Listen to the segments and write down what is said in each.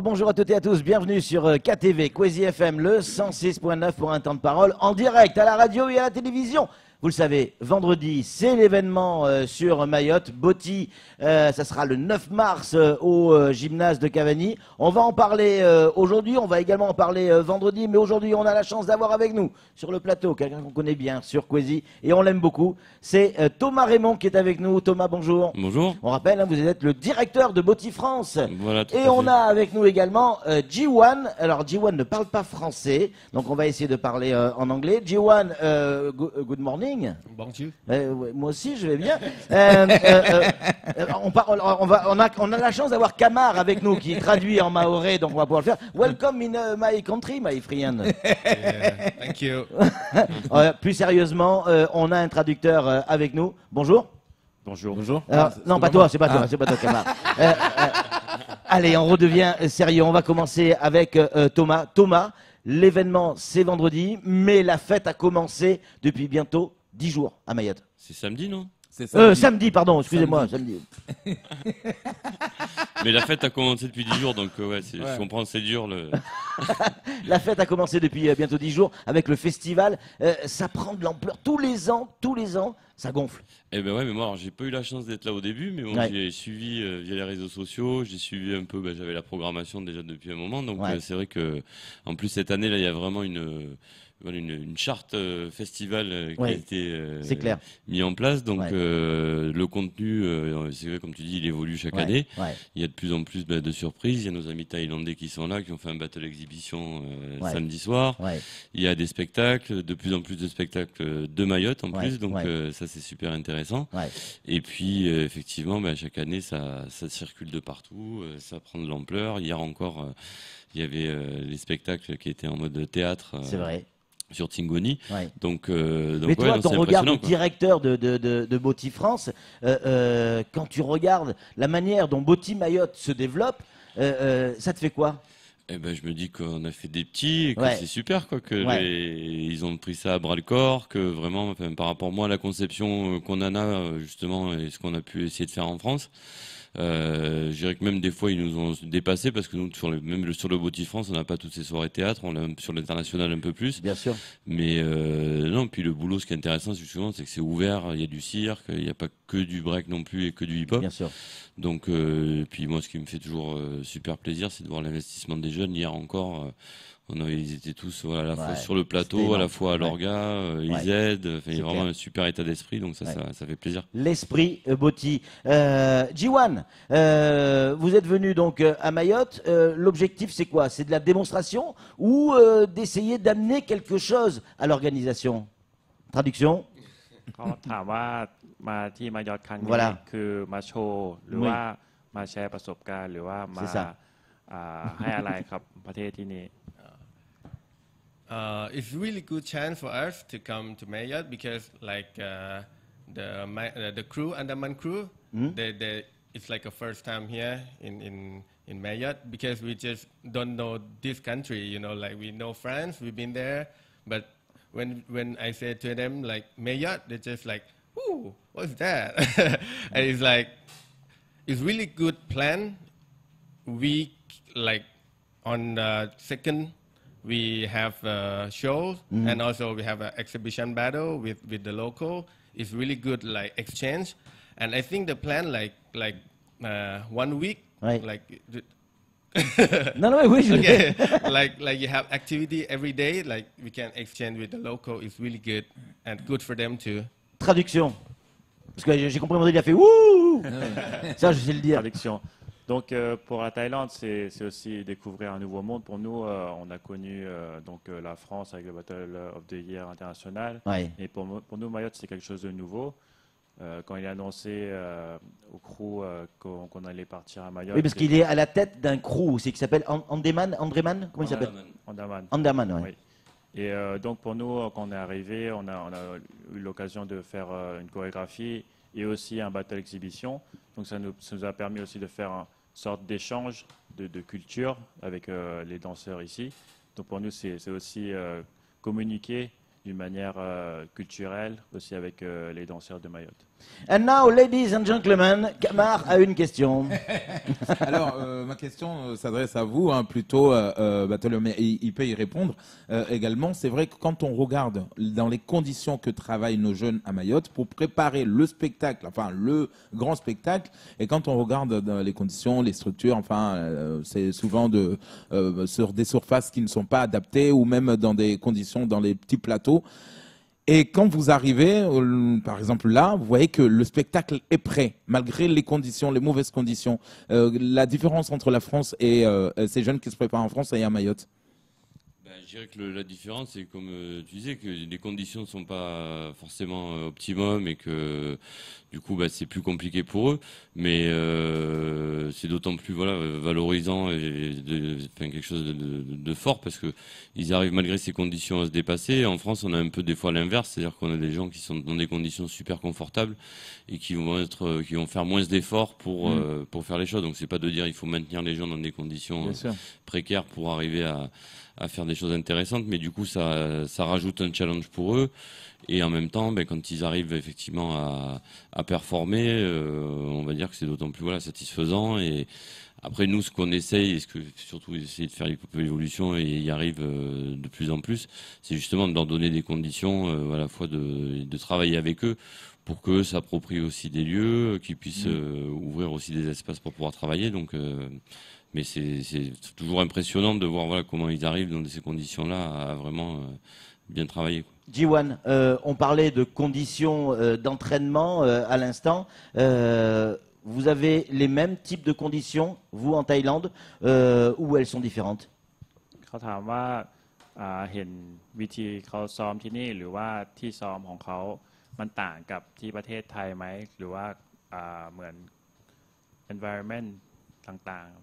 bonjour à toutes et à tous, bienvenue sur KTV, Kwezi FM, le 106.9 pour un temps de parole en direct à la radio et à la télévision. Vous le savez, vendredi, c'est l'événement sur Mayotte. Botti, ça sera le 9 mars au gymnase de Cavani. On va en parler aujourd'hui, on va également en parler vendredi, mais aujourd'hui, on a la chance d'avoir avec nous sur le plateau quelqu'un qu'on connaît bien sur Kwezi et on l'aime beaucoup. C'est Thomas Raymond qui est avec nous. Thomas, bonjour. Bonjour. On rappelle, hein, vous êtes le directeur de Botti France. Voilà, tout et à on fait. a avec nous également G1. Alors, G1 ne parle pas français, donc on va essayer de parler en anglais. G1, good morning. Bonjour. Ouais, moi aussi, je vais bien. On a la chance d'avoir Kamar avec nous qui traduit en maoré, donc on va pouvoir le faire. Welcome in my country, my friend. Yeah, thank you. Plus sérieusement, on a un traducteur avec nous. Bonjour. Bonjour. Bonjour. Non, pas toi, c'est pas toi, c'est pas toi, Kamar. Allez, on redevient sérieux. On va commencer avec Thomas. Thomas, l'événement c'est vendredi, mais la fête a commencé depuis bientôt 10 jours à Mayotte. C'est samedi, non? Samedi, pardon, excusez-moi, samedi. Mais la fête a commencé depuis 10 jours, donc ouais, je comprends, c'est dur. La fête a commencé depuis bientôt 10 jours avec le festival. Ça prend de l'ampleur tous les ans, ça gonfle. Eh ben ouais, mais moi, alors, j'ai pas eu la chance d'être là au début, mais bon, j'ai suivi via les réseaux sociaux, j'ai suivi un peu, j'avais la programmation déjà depuis un moment, donc c'est vrai que, en plus cette année, là, il y a vraiment une charte festival qui a été mis en place. Donc le contenu, c'est vrai, comme tu dis, il évolue chaque année. Il y a de plus en plus de surprises. Il y a nos amis thaïlandais qui sont là, qui ont fait un battle exhibition samedi soir. Il y a des spectacles, de plus en plus de spectacles de Mayotte en plus. Donc ça, c'est super intéressant. Et puis effectivement, chaque année, ça circule de partout. Ça prend de l'ampleur. Hier encore, il y avait les spectacles qui étaient en mode théâtre. C'est vrai. Sur Tingoni. Donc, mais toi, ton regard de directeur de Botti France, quand tu regardes la manière dont Botti Mayotte se développe, ça te fait quoi? Eh ben, je me dis qu'on a fait des petits et que c'est super, quoi, que ils ont pris ça à bras le corps, que vraiment, enfin, par rapport moi à la conception qu'on en a justement et ce qu'on a pu essayer de faire en France. Je dirais que même des fois ils nous ont dépassé parce que nous même sur le Botti France on n'a pas toutes ces soirées théâtre, on l'a sur l'international un peu plus. Bien sûr. Mais non, puis le boulot, ce qui est intéressant justement, c'est que c'est ouvert, il y a du cirque, il n'y a pas que du break non plus et que du hip-hop. Bien sûr. Donc puis moi ce qui me fait toujours super plaisir, c'est de voir l'investissement des jeunes. Hier encore ils étaient tous à la fois sur le plateau, à la fois à l'orga, ils aident. Il y a vraiment un super état d'esprit, donc ça fait plaisir. L'esprit Botti. G1, vous êtes venu donc à Mayotte. L'objectif, c'est quoi? C'est de la démonstration ou d'essayer d'amener quelque chose à l'organisation? Traduction. เขาถามว่ามาที่มายอทครั้งนี้ Voilà. คือมาโชว์หรือว่ามาแชร์ประสบการณ์หรือว่ามาให้อะไรครับประเทศที่นี่ It's really good chance for us to come to Mayotte because like the crew, Andaman crew, it's like a first time here in Mayotte because we just don't know this country, you know, like we know France, we've been there, but when I say to them like Mayotte, they're just like, ooh, what's that? And it's like, it's really good plan. We like on the second we have shows and also we have an exhibition battle with the local. It's really good like exchange, and I think the plan like 1 week like. Okay. like you have activity every day, like we can exchange with the local. It's really good and good for them too. Traduction. Parce que j'ai compris, il a fait ouh. Ça, je sais le dire. Traduction. Donc pour la Thaïlande, c'est aussi découvrir un nouveau monde. Pour nous, on a connu donc la France avec le Battle of the Year international. Et pour nous, Mayotte, c'est quelque chose de nouveau. Quand il a annoncé au crew qu'on allait partir à Mayotte. Oui, parce qu'il est à la tête d'un crew aussi qui s'appelle Andreman. Comment il s'appelle? Andaman, oui. Et donc pour nous, quand on est arrivé, on a eu l'occasion de faire une chorégraphie et aussi un battle exhibition. Donc ça nous a permis aussi de faire une sorte d'échange de culture avec les danseurs ici. Donc pour nous, c'est aussi communiquer d'une manière culturelle, aussi avec les danseurs de Mayotte. And now, ladies and gentlemen, Kamar a une question. Alors, ma question s'adresse à vous, hein, plutôt, Bartholomé, il peut y répondre également. C'est vrai que quand on regarde dans les conditions que travaillent nos jeunes à Mayotte pour préparer le spectacle, enfin le grand spectacle, et quand on regarde dans les conditions, les structures, enfin, c'est souvent sur des surfaces qui ne sont pas adaptées ou même dans des conditions, dans les petits plateaux. Et quand vous arrivez, par exemple là, vous voyez que le spectacle est prêt, malgré les conditions, les mauvaises conditions. La différence entre la France et ces jeunes qui se préparent en France et à Mayotte. Je dirais que la différence, c'est comme tu disais, que les conditions ne sont pas forcément optimum et que du coup, c'est plus compliqué pour eux. Mais c'est d'autant plus valorisant et quelque chose de fort parce que ils arrivent malgré ces conditions à se dépasser. En France, on a un peu des fois l'inverse, c'est-à-dire qu'on a des gens qui sont dans des conditions super confortables et qui vont faire moins d'efforts pour faire les choses. Donc c'est pas de dire il faut maintenir les gens dans des conditions précaires pour arriver à faire des choses intéressantes, mais du coup ça rajoute un challenge pour eux et en même temps quand ils arrivent effectivement à performer, on va dire que c'est d'autant plus satisfaisant. Et après nous ce qu'on essaye et ce que surtout essayer de faire l'évolution et y arrive de plus en plus, c'est justement de leur donner des conditions à la fois de travailler avec eux pour qu'eux s'approprient aussi des lieux, qu'ils puissent ouvrir aussi des espaces pour pouvoir travailler. Donc mais c'est toujours impressionnant de voir comment ils arrivent dans ces conditions-là à vraiment bien travailler. Jiwan, on parlait de conditions d'entraînement à l'instant. Vous avez les mêmes types de conditions, vous, en Thaïlande, ou elles sont différentes? เขาถามว่าเห็นวิธีเขาซ้อมที่นี่หรือว่าที่ซ้อมของเขามันต่างกับที่ประเทศไทยไหมหรือว่าเหมือน environment ต่างๆ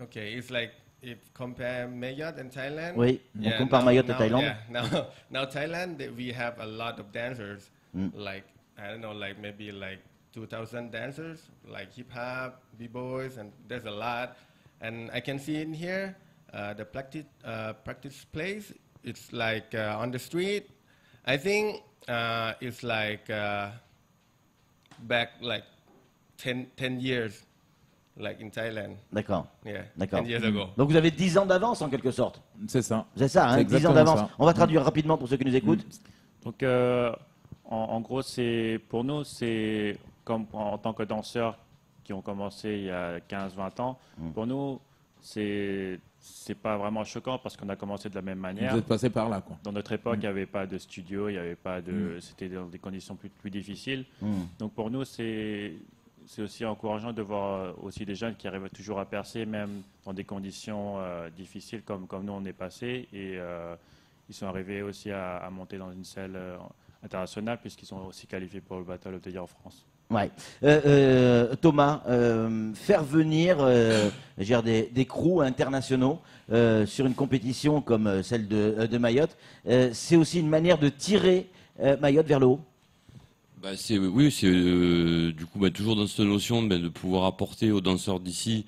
Okay, it's like if compare Mayotte and Thailand. Oui, on compare Mayotte et Thaïlande. Yeah, now Thailand, we have a lot of dancers. Like, I don't know, like maybe like 2,000 dancers, like hip hop, b-boys, and there's a lot. And I can see in here, the practice place, it's like on the street. I think it's like back like 10 years. Like in Thailand. D'accord. Yeah. D'accord. 10 years ago. Donc vous avez 10 ans d'avance en quelque sorte. C'est ça. C'est ça, hein, 10 ans d'avance. On va traduire rapidement pour ceux qui nous écoutent. Donc en gros, pour nous, c'est comme en tant que danseurs qui ont commencé il y a 15-20 ans. Pour nous, c'est pas vraiment choquant parce qu'on a commencé de la même manière. Vous êtes passé par là, quoi. Dans notre époque, il n'y avait pas de studio, il y avait pas de, c'était dans des conditions plus difficiles. Donc pour nous, c'est aussi encourageant de voir aussi des jeunes qui arrivent toujours à percer, même dans des conditions difficiles comme nous on est passé. Et ils sont arrivés aussi à monter dans une salle internationale puisqu'ils sont aussi qualifiés pour le Battle of the Year en France. Ouais. Thomas, faire venir des crews internationaux sur une compétition comme celle de Mayotte, c'est aussi une manière de tirer Mayotte vers le haut. C'est du coup toujours dans cette notion de pouvoir apporter aux danseurs d'ici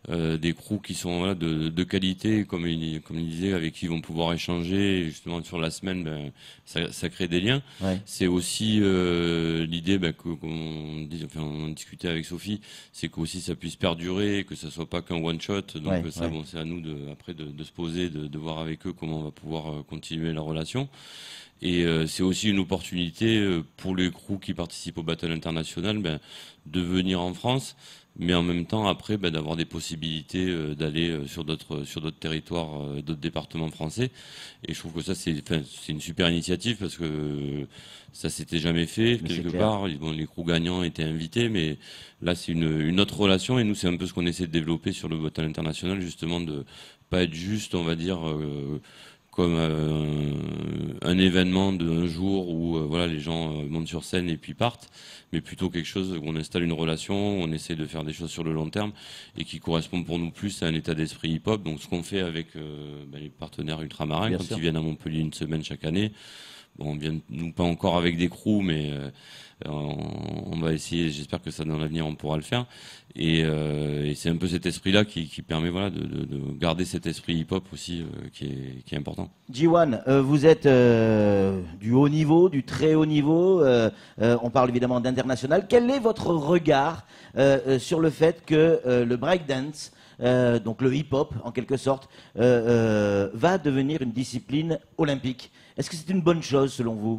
des crews qui sont de qualité, comme il disait, avec qui ils vont pouvoir échanger. Et justement sur la semaine, ça crée des liens. Ouais. C'est aussi l'idée on discutait avec Sophie, c'est qu'aussi ça puisse perdurer, que ça soit pas qu'un one shot. Donc c'est à nous de se poser, de voir avec eux comment on va pouvoir continuer la relation. Et c'est aussi une opportunité pour les crews qui participent au Battle International de venir en France, mais en même temps après d'avoir des possibilités d'aller sur d'autres territoires, d'autres départements français. Et je trouve que ça c'est une super initiative parce que ça s'était jamais fait quelque part. Les crews gagnants étaient invités, mais là c'est une autre relation et nous c'est un peu ce qu'on essaie de développer sur le Battle International, justement de pas être juste, on va dire, comme un événement d'un jour où les gens montent sur scène et puis partent, mais plutôt quelque chose où on installe une relation, on essaie de faire des choses sur le long terme et qui correspond pour nous plus à un état d'esprit hip-hop. Donc ce qu'on fait avec les partenaires ultramarins, quand ils viennent à Montpellier une semaine chaque année, bon, on vient nous pas encore avec des crews, mais on va essayer. J'espère que ça dans l'avenir on pourra le faire. Et c'est un peu cet esprit-là qui permet voilà de garder cet esprit hip-hop aussi qui est important. G1, vous êtes du haut niveau, du très haut niveau. On parle évidemment d'international. Quel est votre regard sur le fait que le breakdance, donc le hip-hop en quelque sorte, va devenir une discipline olympique? Est-ce que c'est une bonne chose selon vous?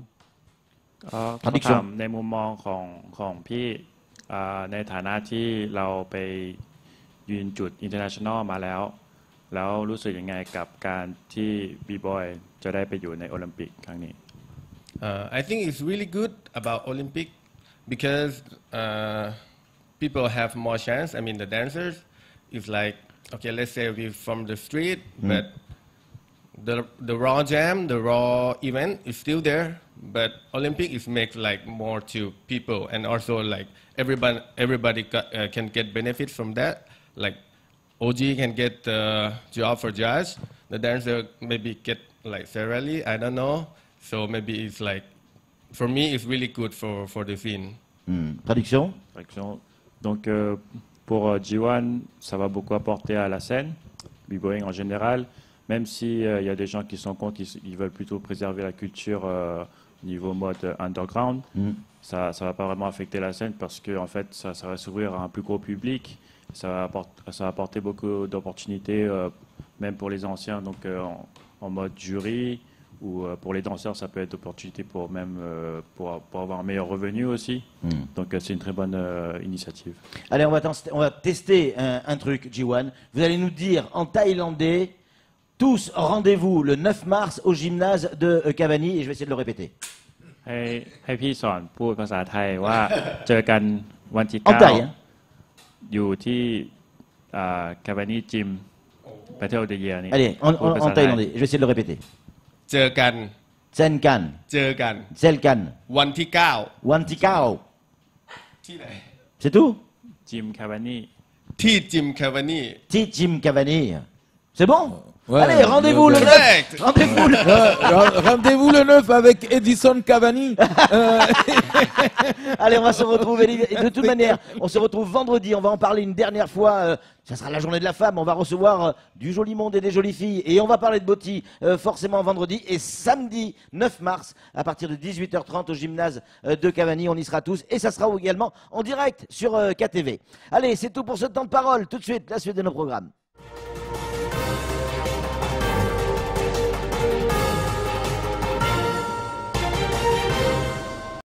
ถามในมุมมองของพี่ในฐานะที่เราไปยืนจุด international มาแล้วรู้สึกยังไงกับการที่ B-boy จะได้ไปอยู่ในโอลิมปิกครั้งนี้ I think it's really good about Olympic because people have more chance. I mean, the dancers is like, okay, let's say we're from the street, but the raw jam, the raw event is still there. But Olympic is make like more to people, and also like everybody can get benefits from that. Like OG can get the job for judge. The dancer maybe get like salary. I don't know. So maybe it's like, for me, it's really good for the scene. Traduction. Donc pour G1, ça va beaucoup apporter à la scène, b-boying en général. Même si y a des gens qui sont contre, ils veulent plutôt préserver la culture niveau mode underground, ça va pas vraiment affecter la scène parce que en fait ça va s'ouvrir à un plus gros public, ça va apporter beaucoup d'opportunités même pour les anciens, donc en mode jury, ou pour les danseurs ça peut être opportunité pour même pour avoir un meilleur revenu aussi. Donc c'est une très bonne initiative. Allez, on va tester un truc, G1. Vous allez nous dire en thaïlandais, tous rendez-vous le 9 mars au gymnase de Cavani, et je vais essayer de le répéter. ให้พี่สอนพูดภาษาไทยว่าเจอกันวันที่ 9อยู่ที่Cavani Gym Battle of the Year นี่ Allez, en thaïlandais, je vais essayer de le répéter. เจอกัน Senkan. เจอกัน Selkan. วันที่ 9 Wantikao. ที่ไหน C'est tout? Gym Cavani ที่จิม Cavani. Jim Cavani. C'est bon? Ouais, allez, rendez-vous le 9. Rendez-vous le 9 avec Edison Cavani. Allez, on va se retrouver. De toute manière, on se retrouve vendredi. On va en parler une dernière fois. Ça sera la journée de la femme. On va recevoir du joli monde et des jolies filles. Et on va parler de Botti forcément vendredi. Et samedi 9 mars, à partir de 18h30 au gymnase de Cavani. On y sera tous. Et ça sera également en direct sur KTV. Allez, c'est tout pour ce temps de parole. Tout de suite, la suite de nos programmes.